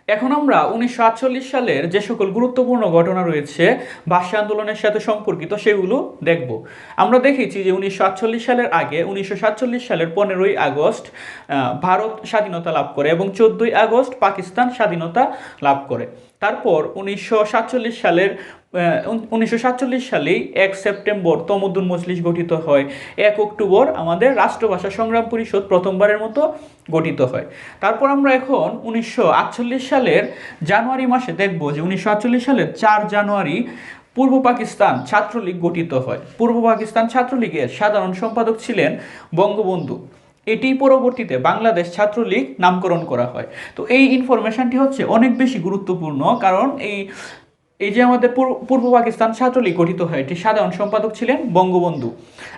এখন আমরা ১৯৪৮ সালের যে সকল গুরুত্বপূর্ণ ঘটনা রয়েছে ভাষা আন্দোলনের সাথে সম্পর্কিত সেগুলো দেখব। আমরা দেখেছি যে ১৯৪৮ সালের আগে ১৯৪৭ সালের ১৫ই আগস্ট ভারত স্বাধীনতা লাভ করে এবং ১৪ই আগস্ট পাকিস্তান স্বাধীনতা লাভ করে। তারপর ১৯৪৭ সালেই ১ সেপ্টেম্বর তমদ্দুন মজলিস গঠিত হয়। ১ অক্টোবর আমাদের রাষ্ট্রভাষা সংগ্রাম পরিষদ প্রথমবারের মতো গঠিত হয়। তারপর আমরা এখন ১৯৪৮ সালের জানুয়ারি মাসে দেখব যে ১৯৪৮ সালের ৪ জানুয়ারি পূর্ব পাকিস্তান ছাত্রলীগ গঠিত হয়। পূর্ব পাকিস্তান ছাত্রলীগের সাধারণ সম্পাদক ছিলেন বঙ্গবন্ধু। এটি পরবর্তীতে বাংলাদেশ ছাত্রলীগ নামকরণ করা হয়। তো এই ইনফরমেশনটি হচ্ছে অনেক বেশি গুরুত্বপূর্ণ, কারণ এই যে আমাদের পূর্ব পাকিস্তান ছাত্রলীগ গঠিত হয়, এটি সাধারণ সম্পাদক ছিলেন বঙ্গবন্ধু।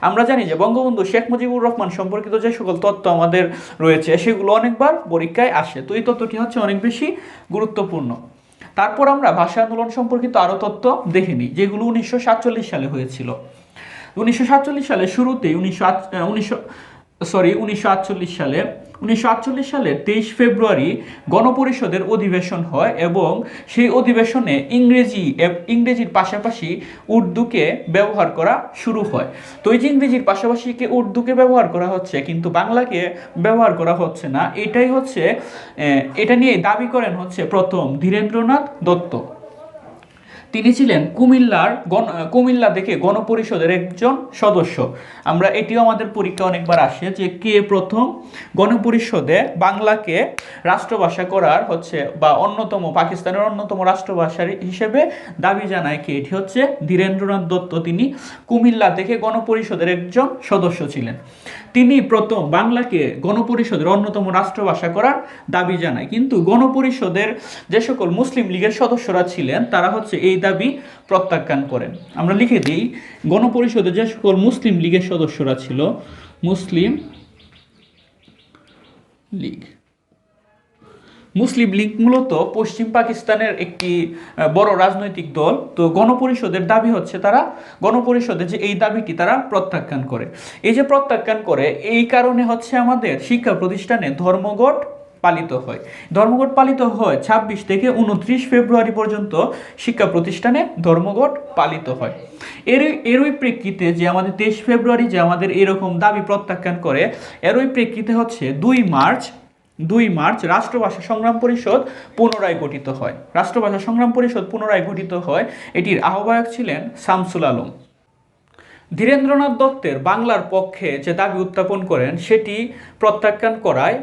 আমরা জানি যে বঙ্গবন্ধু শেখ মুজিবুর রহমান সম্পর্কিত যে সকল তথ্য আমাদের রয়েছে সেগুলো অনেকবার পরীক্ষায় আসে, তো এই তথ্যটি হচ্ছে অনেক বেশি গুরুত্বপূর্ণ। তারপর আমরা ভাষা আন্দোলন সম্পর্কিত আরও তথ্য দেখে নিই, যেগুলো ১৯৪৭ সালে হয়েছিল। ১৯৪৭ সালে শুরুতেই ১৯৪৮ সালে ২৩ ফেব্রুয়ারি গণপরিষদের অধিবেশন হয় এবং সেই অধিবেশনে ইংরেজির পাশাপাশি উর্দুকে ব্যবহার করা শুরু হয়। তো এই যে ইংরেজির পাশাপাশি উর্দুকে ব্যবহার করা হচ্ছে কিন্তু বাংলাকে ব্যবহার করা হচ্ছে না, এটা নিয়ে দাবি করেন হচ্ছে প্রথম ধীরেন্দ্রনাথ দত্ত। তিনি ছিলেন কুমিল্লা থেকে গণপরিষদের একজন সদস্য। আমরা এটিও আমাদের পরীক্ষা অনেকবার আসে যে কে প্রথম গণপরিষদে বাংলাকে রাষ্ট্রভাষা করার হচ্ছে বা পাকিস্তানের অন্যতম রাষ্ট্রভাষা হিসেবে দাবি জানায় কে, এটি হচ্ছে ধীরেন্দ্রনাথ দত্ত। তিনি কুমিল্লা থেকে গণপরিষদের একজন সদস্য ছিলেন। তিনি প্রথম বাংলাকে গণপরিষদের অন্যতম রাষ্ট্রভাষা করার দাবি জানায়, কিন্তু গণপরিষদের যে সকল মুসলিম লীগের সদস্যরা ছিলেন তারা হচ্ছে এই দাবি প্রত্যাখ্যান করেন। আমরা লিখে দিই, গণপরিষদের যে সকল মুসলিম লীগের সদস্যরা ছিল, মুসলিম লীগ মূলত পশ্চিম পাকিস্তানের একটি বড় রাজনৈতিক দল। তো গণপরিষদের দাবি হচ্ছে তারা গণপরিষদের যে এই দাবিটি তারা প্রত্যাখ্যান করে। এই যে প্রত্যাখ্যান করে, এই কারণে হচ্ছে আমাদের শিক্ষা প্রতিষ্ঠানে ধর্মঘট পালিত হয়। ২৬ থেকে ২৯ ফেব্রুয়ারি পর্যন্ত শিক্ষা প্রতিষ্ঠানে ধর্মঘট পালিত হয়। এরই প্রেক্ষিতে যে আমাদের ২৩ ফেব্রুয়ারি যে আমাদের এরকম দাবি প্রত্যাখ্যান করে, এরই প্রেক্ষিতে হচ্ছে ২ মার্চ রাষ্ট্রভাষা সংগ্রাম পরিষদ পুনরায় গঠিত হয়। এটির আহ্বায়ক ছিলেন শামসুল আলম। ধীরেন্দ্রনাথ দত্তের বাংলার পক্ষে যে দাবি উত্থাপন করেন সেটি প্রত্যাখ্যান করায়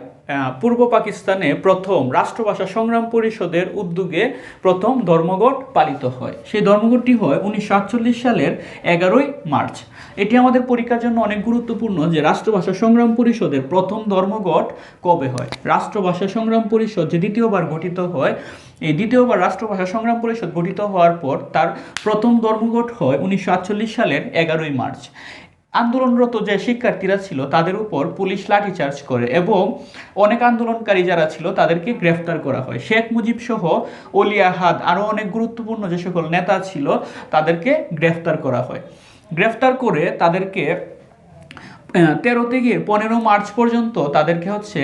পূর্ব পাকিস্তানে প্রথম রাষ্ট্রভাষা সংগ্রাম পরিষদের উদ্যোগে প্রথম ধর্মঘট পালিত হয়। সেই ধর্মঘটটি হয় ১৯৪৮ সালের ১১ই মার্চ। এটি আমাদের পরীক্ষার জন্য অনেক গুরুত্বপূর্ণ যে রাষ্ট্রভাষা সংগ্রাম পরিষদের প্রথম ধর্মঘট কবে হয়। রাষ্ট্রভাষা সংগ্রাম পরিষদ যে দ্বিতীয়বার গঠিত হয়, এই দ্বিতীয়বার রাষ্ট্রভাষা সংগ্রাম পরিষদ গঠিত হওয়ার পর তার প্রথম ধর্মঘট হয় ১৯৪৮ সালের ১১ই মার্চ। আন্দোলনরত যে শিক্ষার্থীরা ছিল তাদের উপর পুলিশ লাঠিচার্জ করে এবং অনেক আন্দোলনকারী যারা ছিল তাদেরকে গ্রেফতার করা হয়। শেখ মুজিব সহ অলি আহাদ আরও অনেক গুরুত্বপূর্ণ যে সকল নেতা ছিল তাদেরকে গ্রেফতার করা হয়। গ্রেফতার করে তাদেরকে ১৩ থেকে ১৫ মার্চ পর্যন্ত তাদেরকে হচ্ছে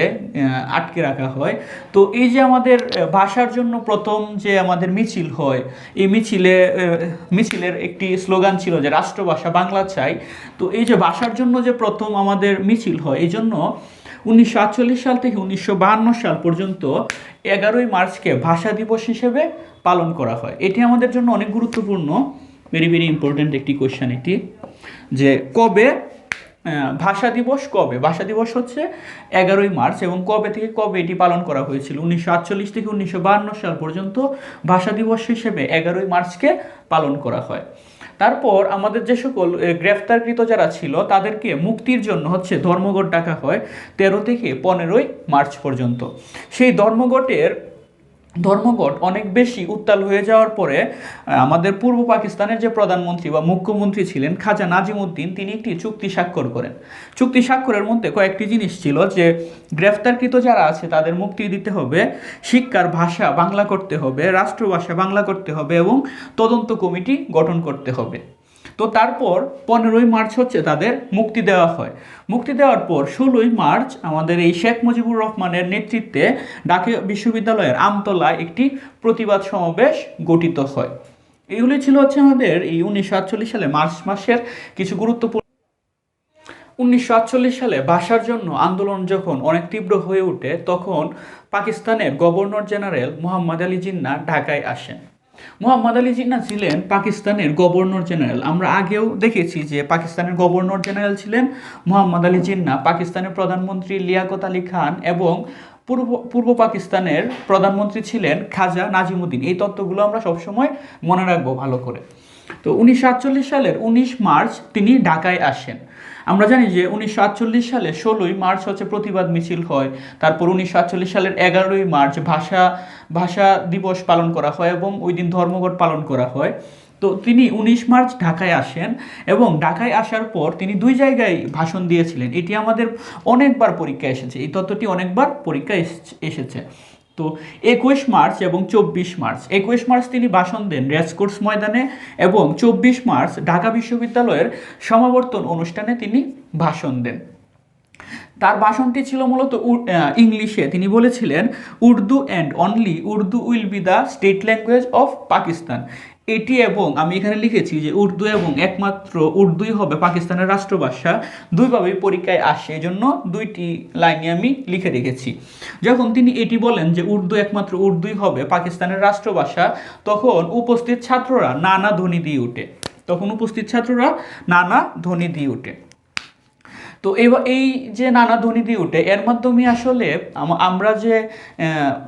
আটকে রাখা হয়। তো এই যে আমাদের ভাষার জন্য প্রথম যে আমাদের মিছিল হয়, এই মিছিলের একটি স্লোগান ছিল যে রাষ্ট্রভাষা বাংলা চাই। তো এই যে ভাষার জন্য যে প্রথম আমাদের মিছিল হয়, এই জন্য ১৯৪৮ সাল থেকে ১৯৫২ সাল পর্যন্ত ১১ই মার্চকে ভাষা দিবস হিসেবে পালন করা হয়। এটি আমাদের জন্য অনেক গুরুত্বপূর্ণ, ভেরি ভেরি ইম্পর্ট্যান্ট একটি কোয়েশ্চেন এটি, যে কবে ভাষা দিবস হচ্ছে ১১ই মার্চ এবং কবে থেকে কবে এটি পালন করা হয়েছিল। ১৯৪৮ থেকে ১৯৫২ সাল পর্যন্ত ভাষা দিবস হিসেবে ১১ই মার্চকে পালন করা হয়। তারপর আমাদের যে সকল গ্রেফতারকৃত যারা ছিল তাদেরকে মুক্তির জন্য হচ্ছে ধর্মঘট ডাকা হয় ১৩ থেকে ১৫ই মার্চ পর্যন্ত। সেই ধর্মঘট অনেক বেশি উত্তাল হয়ে যাওয়ার পরে আমাদের পূর্ব পাকিস্তানের যে প্রধানমন্ত্রী বা মুখ্যমন্ত্রী ছিলেন খাজা নাজিমুদ্দিন, তিনি একটি চুক্তি স্বাক্ষর করেন। চুক্তি স্বাক্ষরের মধ্যে কয়েকটি জিনিস ছিল যে গ্রেফতারকৃত যারা আছে তাদের মুক্তি দিতে হবে, শিক্ষার ভাষা বাংলা করতে হবে, রাষ্ট্রভাষা বাংলা করতে হবে এবং তদন্ত কমিটি গঠন করতে হবে। তো তারপর 15ই মার্চ হচ্ছে তাদের মুক্তি দেওয়া হয়। মুক্তি দেওয়ার পর 16ই মার্চ আমাদের এই শেখ মুজিবুর রহমানের নেতৃত্বে ঢাকা বিশ্ববিদ্যালয়ের আমতলায় একটি প্রতিবাদ সমাবেশ গঠিত হয়। এগুলি ছিল হচ্ছে আমাদের এই 1948 সালে মার্চ মাসের কিছু গুরুত্বপূর্ণ। 1948 সালে ভাষার জন্য আন্দোলন যখন অনেক তীব্র হয়ে ওঠে, তখন পাকিস্তানের গভর্নর জেনারেল মোহাম্মদ আলী জিন্নাহ ঢাকায় আসেন। মোহাম্মদ আলী জিন্নাহ ছিলেন পাকিস্তানের গভর্নর জেনারেল। আমরা আগেও দেখেছি যে পাকিস্তানের গভর্নর জেনারেল ছিলেন মোহাম্মদ আলী জিন্নাহ, পাকিস্তানের প্রধানমন্ত্রী লিয়াকত আলী খান এবং পূর্ব পাকিস্তানের প্রধানমন্ত্রী ছিলেন খাজা নাজিমুদ্দিন। এই তত্ত্বগুলো আমরা সবসময় মনে রাখবো ভালো করে। তো 1948 সালের 19 মার্চ তিনি ঢাকায় আসেন। আমরা জানি যে 1948 সালে 16ই মার্চ হচ্ছে প্রতিবাদ মিছিল হয়। তারপর 1948 সালের 11ই মার্চ ভাষা দিবস পালন করা হয় এবং ওই দিন ধর্মঘট পালন করা হয়। তো তিনি 19 মার্চ ঢাকায় আসেন এবং ঢাকায় আসার পর তিনি 2 জায়গায় ভাষণ দিয়েছিলেন। এটি আমাদের অনেকবার পরীক্ষায় এসেছে, এই তত্ত্বটি অনেকবার পরীক্ষায় এসেছে। তো 21 মার্চ এবং 24 মার্চ, 21 মার্চ তিনি ভাষণ দেন রেসকোর্স ময়দানে এবং 24 মার্চ ঢাকা বিশ্ববিদ্যালয়ের সমাবর্তন অনুষ্ঠানে তিনি ভাষণ দেন। তার ভাষণটি ছিল মূলত ইংলিশে। তিনি বলেছিলেন, Urdu and only Urdu will be the state language of Pakistan. এটি এবং আমি এখানে লিখেছি যে উর্দু এবং একমাত্র উর্দুই হবে পাকিস্তানের রাষ্ট্রভাষা। দুইভাবেই পরীক্ষায় আসে, এজন্য 2টি লাইনে আমি লিখে রেখেছি। যখন তিনি এটি বলেন যে একমাত্র উর্দুই হবে পাকিস্তানের রাষ্ট্রভাষা, তখন উপস্থিত ছাত্ররা নানা ধ্বনি দিয়ে ওঠে। তো এই যে নানা ধ্বনি দিয়ে ওঠে, এর মাধ্যমে আসলে আমরা যে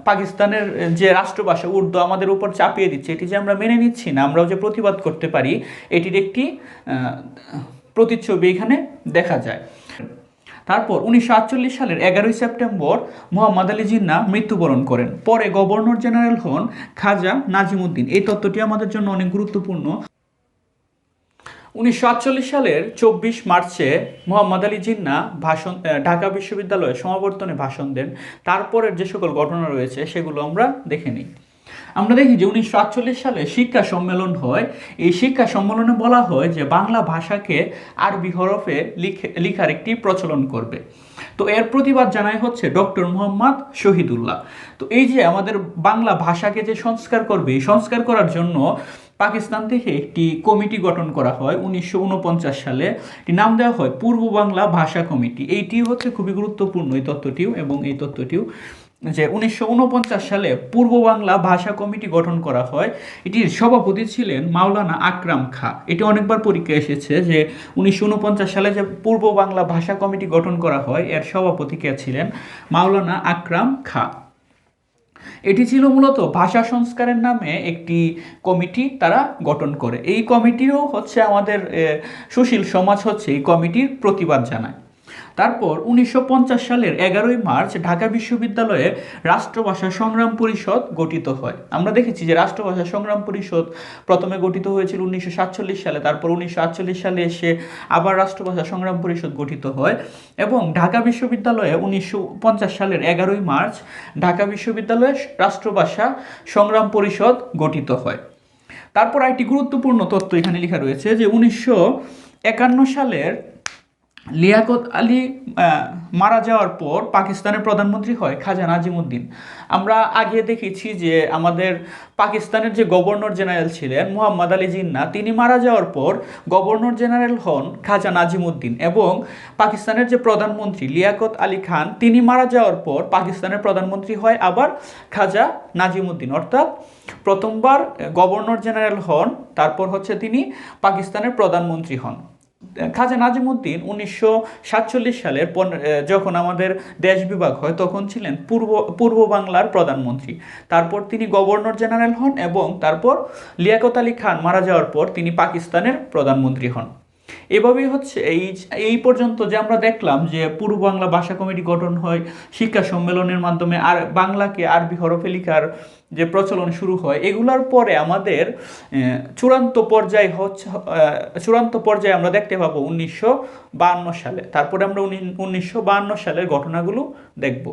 পাকিস্তানের যে রাষ্ট্রভাষা উর্দু আমাদের উপর চাপিয়ে দিচ্ছে, এটি যে আমরা মেনে নিচ্ছি না, আমরাও যে প্রতিবাদ করতে পারি, এটির একটি প্রতিচ্ছবি এখানে দেখা যায়। তারপর 1948 সালের 11ই সেপ্টেম্বর মোহাম্মদ আলী জিন্নাহ মৃত্যুবরণ করেন। পরে গভর্নর জেনারেল হন খাজা নাজিমুদ্দিন। এই তত্ত্বটি আমাদের জন্য অনেক গুরুত্বপূর্ণ। 1948 সালের 24 মার্চে মোহাম্মদ আলী জিন্নাহ ঢাকা বিশ্ববিদ্যালয়ে সমাবর্তনে ভাষণ দেন। তারপরের যে সকল ঘটনা রয়েছে সেগুলো আমরা দেখে নিই। আমরা দেখি যে 1948 সালে শিক্ষা সম্মেলন হয়। এই শিক্ষা সম্মেলনে বলা হয় যে বাংলা ভাষাকে আরবি হরফে লিখার একটি প্রচলন করবে। তো এর প্রতিবাদ জানায় হচ্ছে ডক্টর মোহাম্মদ শহীদুল্লাহ। তো এই যে আমাদের বাংলা ভাষাকে যে সংস্কার করবে, এই সংস্কার করার জন্য পাকিস্তান থেকে একটি কমিটি গঠন করা হয় 1949 সালে। এটি নাম দেওয়া হয় পূর্ব বাংলা ভাষা কমিটি। এইটি হচ্ছে খুবই গুরুত্বপূর্ণ এই তত্ত্বটিও যে 1949 সালে পূর্ব বাংলা ভাষা কমিটি গঠন করা হয়। এটির সভাপতি ছিলেন মাওলানা আকরাম খাঁ। এটি অনেকবার পরীক্ষায় এসেছে যে 1949 সালে যে পূর্ব বাংলা ভাষা কমিটি গঠন করা হয়, এর সভাপতি কে ছিলেন? মাওলানা আকরাম খাঁ। এটি ছিল মূলত ভাষা সংস্কারের নামে একটি কমিটি তারা গঠন করে। এই কমিটিও হচ্ছে আমাদের সুশীল সমাজ হচ্ছে এই কমিটির প্রতিবাদ জানায়। তারপর 1950 সালের 11ই মার্চ ঢাকা বিশ্ববিদ্যালয়ে রাষ্ট্রভাষা সংগ্রাম পরিষদ গঠিত হয়। আমরা দেখেছি যে রাষ্ট্রভাষা সংগ্রাম পরিষদ প্রথমে গঠিত হয়েছিল 1947 সালে, তারপর 1948 সালে এসে আবার রাষ্ট্রভাষা সংগ্রাম পরিষদ গঠিত হয় এবং ঢাকা বিশ্ববিদ্যালয়ে 1950 সালের 11ই মার্চ ঢাকা বিশ্ববিদ্যালয়ে রাষ্ট্রভাষা সংগ্রাম পরিষদ গঠিত হয়। তারপর একটি গুরুত্বপূর্ণ তথ্য এখানে লেখা রয়েছে যে 1951 সালের লিয়াকত আলী মারা যাওয়ার পর পাকিস্তানের প্রধানমন্ত্রী হয় খাজা নাজিমুদ্দিন। আমরা আগে দেখেছি যে আমাদের পাকিস্তানের যে গভর্নর জেনারেল ছিলেন মোহাম্মদ আলী জিন্নাহ, তিনি মারা যাওয়ার পর গভর্নর জেনারেল হন খাজা নাজিমুদ্দিন এবং পাকিস্তানের যে প্রধানমন্ত্রী লিয়াকত আলী খান, তিনি মারা যাওয়ার পর পাকিস্তানের প্রধানমন্ত্রী হয় আবার খাজা নাজিমুদ্দিন। অর্থাৎ প্রথমবার গভর্নর জেনারেল হন, তারপর হচ্ছে তিনি পাকিস্তানের প্রধানমন্ত্রী হন। খাজা নাজিমুদ্দিন 1947 সালের যখন আমাদের দেশ বিভাগ হয় তখন ছিলেন পূর্ব বাংলার প্রধানমন্ত্রী। তারপর তিনি গভর্নর জেনারেল হন এবং তারপর লিয়াকত আলী খান মারা যাওয়ার পর তিনি পাকিস্তানের প্রধানমন্ত্রী হন। এভাবেই হচ্ছে এই পর্যন্ত যে আমরা দেখলাম যে পূর্ব বাংলা ভাষা কমিটি গঠন হয়, শিক্ষা সম্মেলনের মাধ্যমে আর বাংলাকে আরবি হরফে লেখার যে প্রচলন শুরু হয়, এগুলার পরে আমাদের চূড়ান্ত পর্যায়ে আমরা দেখতে পাবো 1952 সালে। তারপরে আমরা 1952 সালের ঘটনাগুলো দেখব।